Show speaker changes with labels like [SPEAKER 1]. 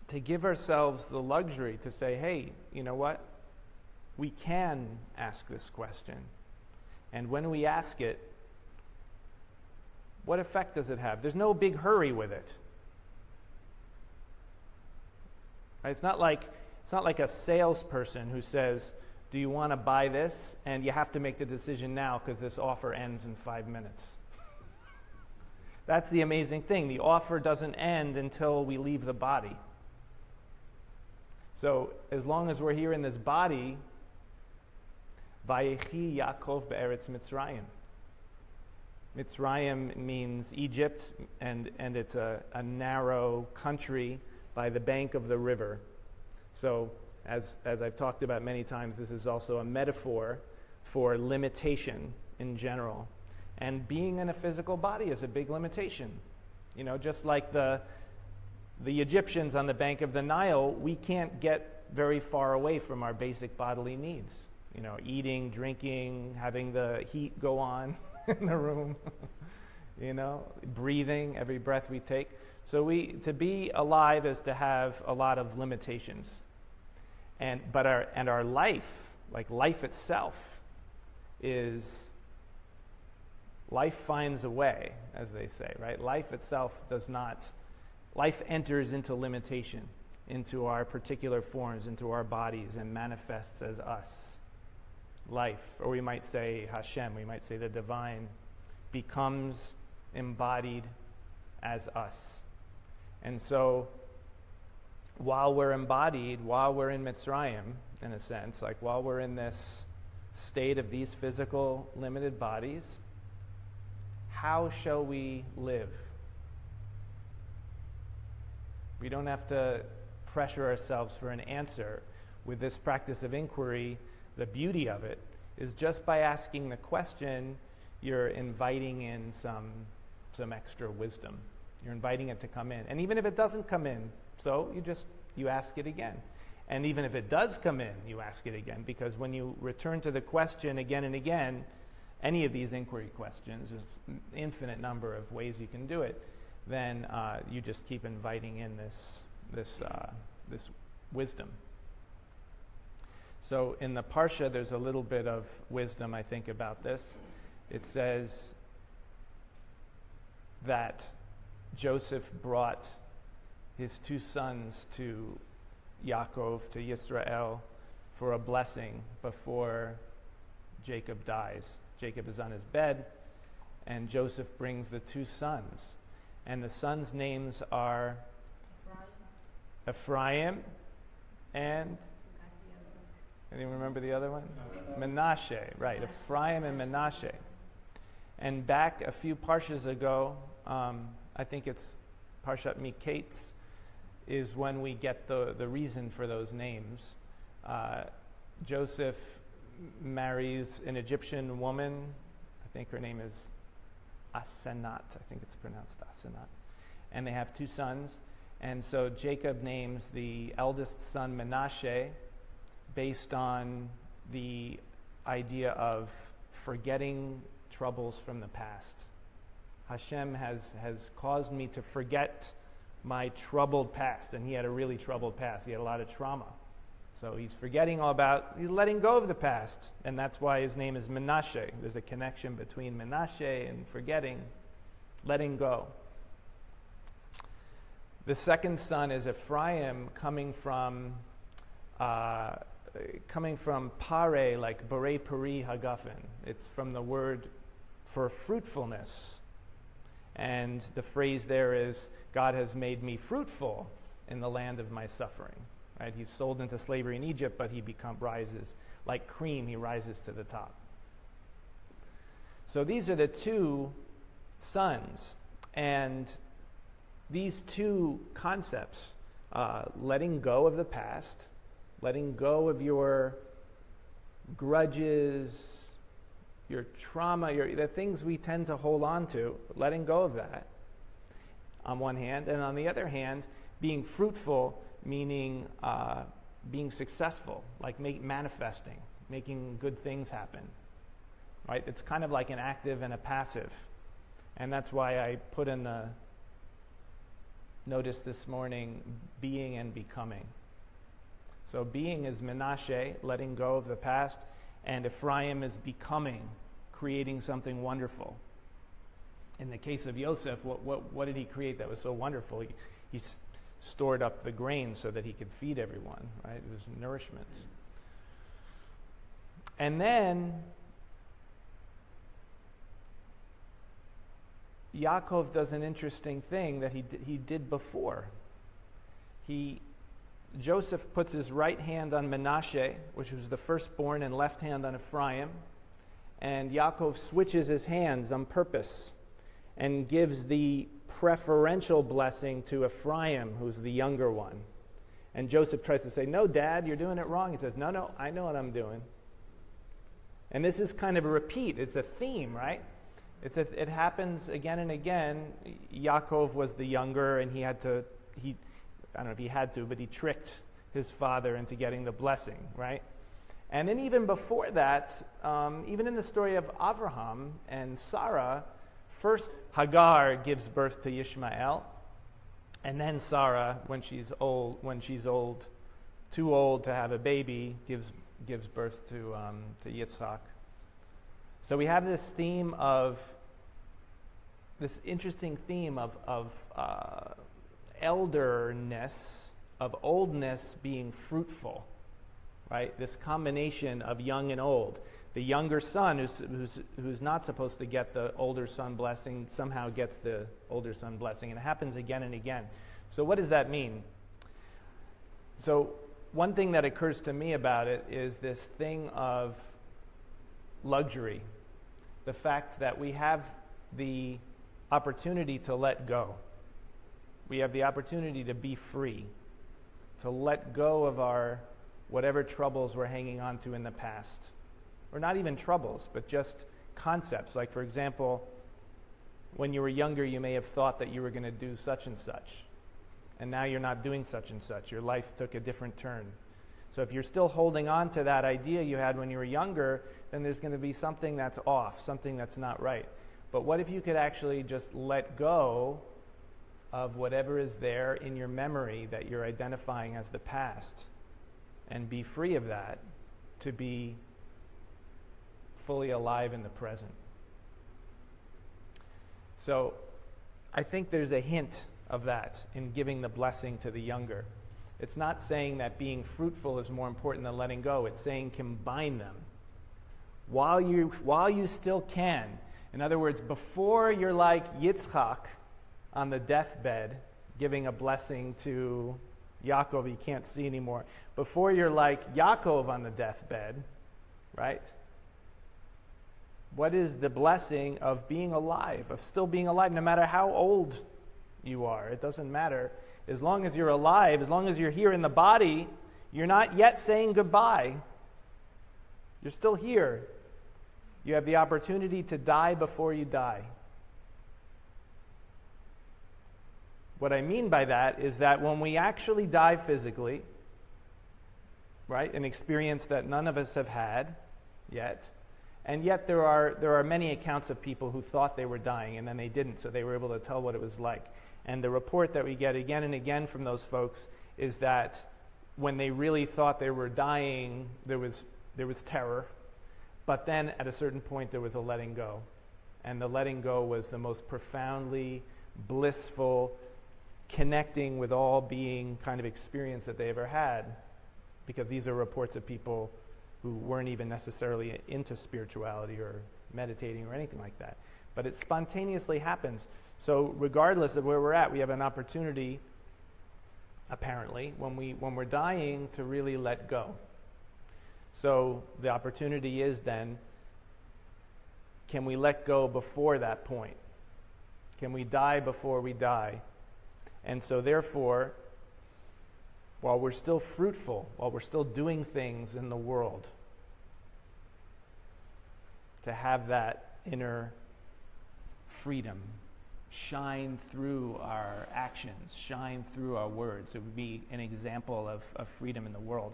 [SPEAKER 1] to give ourselves the luxury to say, hey, you know what? We can ask this question. And when we ask it, what effect does it have? There's no big hurry with it. Right? It's not like a salesperson who says, do you want to buy this? And you have to make the decision now because this offer ends in 5 minutes. That's the amazing thing. The offer doesn't end until we leave the body. So as long as we're here in this body, Vayechi Yaakov be'eretz Mitzrayim. Mitzrayim means Egypt, and it's a narrow country by the bank of the river. So as I've talked about many times, this is also a metaphor for limitation in general. And being in a physical body is a big limitation. You know, just like the Egyptians on the bank of the Nile, we can't get very far away from our basic bodily needs. You know, eating, drinking, having the heat go on in the room, you know, breathing, every breath we take. So to be alive is to have a lot of limitations. But our life, like life itself, life finds a way, as they say, right? Life itself life enters into limitation, into our particular forms, into our bodies, and manifests as us. Life, or we might say Hashem, we might say the divine, becomes embodied as us. And so, while we're embodied, while we're in Mitzrayim, in a sense, like while we're in this state of these physical, limited bodies, how shall we live? We don't have to pressure ourselves for an answer. With this practice of inquiry, the beauty of it is just by asking the question, you're inviting in some extra wisdom. You're inviting it to come in. And even if it doesn't come in, so you ask it again. And even if it does come in, you ask it again. Because when you return to the question again and again, any of these inquiry questions, there's an infinite number of ways you can do it, then you just keep inviting in this wisdom. So in the parshah, there's a little bit of wisdom, I think, about this. It says that Joseph brought his 2 sons to Yaakov, to Yisrael, for a blessing before Jacob dies. Jacob is on his bed, and Joseph brings the 2 sons. And the sons' names are Ephraim and... Anyone remember the other one? Menashe, right. Ephraim and Menashe. And back a few parshas ago, I think it's Parshat Miketz, is when we get the reason for those names. Joseph marries an Egyptian woman. I think her name is Asenat. I think it's pronounced Asenat. And they have 2 sons. And so Jacob names the eldest son Menashe, based on the idea of forgetting troubles from the past. Hashem has caused me to forget my troubled past, and he had a really troubled past. He had a lot of trauma. So he's he's letting go of the past, and that's why his name is Menashe. There's a connection between Menashe and forgetting, letting go. The second son is Ephraim, coming from pare, like bore peri hagafen. It's from the word for fruitfulness. And the phrase there is, God has made me fruitful in the land of my suffering. Right? He's sold into slavery in Egypt, but he rises like cream, he rises to the top. So these are the 2 sons. And these 2 concepts, letting go of the past, letting go of your grudges, your trauma, the things we tend to hold on to, letting go of that on one hand. And on the other hand, being fruitful, meaning being successful, like manifesting, making good things happen. Right? It's kind of like an active and a passive. And that's why I put in noticed this morning being and becoming. So being is Menashe, letting go of the past, and Ephraim is becoming, creating something wonderful. In the case of Yosef, what did he create that was so wonderful? He stored up the grain so that he could feed everyone, right? It was nourishment. And then Yaakov does an interesting thing that he did before. Joseph puts his right hand on Menashe, which was the firstborn, and left hand on Ephraim, and Yaakov switches his hands on purpose and gives the preferential blessing to Ephraim, who's the younger one. And Joseph tries to say, "No, Dad, you're doing it wrong." He says, No, I know what I'm doing. And this is kind of a repeat. It's a theme, right? It happens again and again. Yaakov was the younger, and I don't know if he had to, but he tricked his father into getting the blessing, right? And then even before that, even in the story of Abraham and Sarah, first Hagar gives birth to Ishmael, and then Sarah, when she's too old to have a baby, gives birth to Yitzhak. So we have this interesting theme of elderness, of oldness being fruitful, right? This combination of young and old. The younger son, who's not supposed to get the older son blessing, somehow gets the older son blessing, and it happens again and again. So what does that mean? So one thing that occurs to me about it is this thing of luxury, the fact that we have the opportunity to let go. We have the opportunity to be free, to let go of our whatever troubles we're hanging on to in the past. Or not even troubles, but just concepts. Like, for example, when you were younger, you may have thought that you were going to do such and such. And now you're not doing such and such. Your life took a different turn. So if you're still holding on to that idea you had when you were younger, then there's going to be something that's off, something that's not right. But what if you could actually just let go of whatever is there in your memory that you're identifying as the past and be free of that to be fully alive in the present? So I think there's a hint of that in giving the blessing to the younger. It's not saying that being fruitful is more important than letting go. It's saying combine them while you still can. In other words, before you're like Yitzchak on the deathbed, giving a blessing to Yaakov he can't see anymore. Before you're like Yaakov on the deathbed, right? What is the blessing of being alive, of still being alive, no matter how old you are? It doesn't matter. As long as you're alive, as long as you're here in the body, you're not yet saying goodbye. You're still here. You have the opportunity to die before you die. What I mean by that is that when we actually die physically, right, an experience that none of us have had yet, and yet there are many accounts of people who thought they were dying and then they didn't, so they were able to tell what it was like. And the report that we get again and again from those folks is that when they really thought they were dying, there was terror, but then at a certain point there was a letting go. And the letting go was the most profoundly blissful, connecting with all being kind of experience that they ever had, because these are reports of people who weren't even necessarily into spirituality or meditating or anything like that. But it spontaneously happens. So regardless of where we're at, we have an opportunity, apparently, when we're dying, to really let go. So the opportunity is then, can we let go before that point? Can we die before we die? And so therefore, while we're still fruitful, while we're still doing things in the world, to have that inner freedom shine through our actions, shine through our words. It would be an example of freedom in the world.